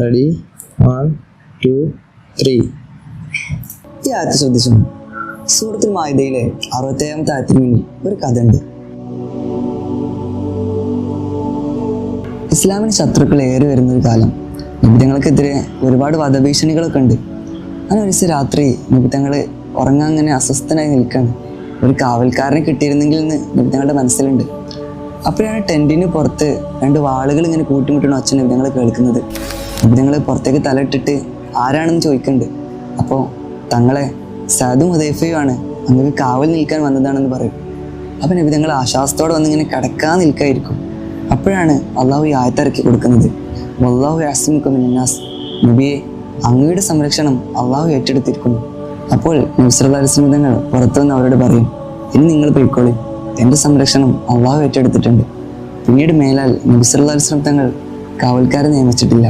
Ready? 1 2 3. ഈ ആയത്ത് ശ്രദ്ധിച്ചു. സൂറത്തുൽ മാഇദയിലെ 67ാമത്തെ ആയത്തിന് മുന്നിൽ ഒരു കഥ ഉണ്ട്. ഇസ്ലാമിന് ശത്രുക്കൾ ഏറി വരുന്നൊരു കാലം. നിബിധങ്ങൾക്കെതിരെ ഒരുപാട് വധഭീഷണികളൊക്കെ ഉണ്ട്. അങ്ങനെ ഒരു ദിവസം രാത്രി നിബിധങ്ങൾ ഉറങ്ങാൻ അങ്ങനെ അസ്വസ്ഥനായി നിൽക്കുകയാണ്. ഒരു കാവൽക്കാരനെ കിട്ടിയിരുന്നെങ്കിൽ എന്ന് നിബിധങ്ങളുടെ മനസ്സിലുണ്ട്. അപ്പോഴാണ് ടെൻറ്റിന് പുറത്ത് 2 വാളുകൾ ഇങ്ങനെ കൂട്ടിമുട്ടണ ഒച്ച നിബിധങ്ങൾ കേൾക്കുന്നത്. നിബിധങ്ങൾ പുറത്തേക്ക് തലയിട്ടിട്ട് ആരാണെന്ന് ചോദിക്കുന്നുണ്ട്. അപ്പോൾ തങ്ങളെ സഅദും ഹുദൈഫയുമാണ്, അങ്ങക്ക് കാവൽ നിൽക്കാൻ വന്നതാണെന്ന് പറയും. അപ്പം നിബിധങ്ങൾ ആശ്വാസത്തോടെ വന്നിങ്ങനെ കിടക്കാൻ നിൽക്കായിരിക്കും. അപ്പോഴാണ് അള്ളാഹു ഈ ആയത്തിറക്കി കൊടുക്കുന്നത്. വല്ലാഹു യഅ്സിമുക മിനന്നാസ്, നബിയെ അങ്ങയുടെ സംരക്ഷണം അള്ളാഹു ഏറ്റെടുത്തിരിക്കുന്നു. അപ്പോൾ നബി സല്ലല്ലാഹു അലൈഹി വസല്ലം തങ്ങൾ പുറത്തു വന്ന് അവരോട് പറയും, ഇനി നിങ്ങൾ പോയിക്കോളി, എൻ്റെ സംരക്ഷണം അള്ളാഹു ഏറ്റെടുത്തിട്ടുണ്ട്. പിന്നീട് മേലാൽ നബി സല്ലല്ലാഹു അലൈഹി വസല്ലം തങ്ങൾ കാവൽക്കാരെ നിയമിച്ചിട്ടില്ല.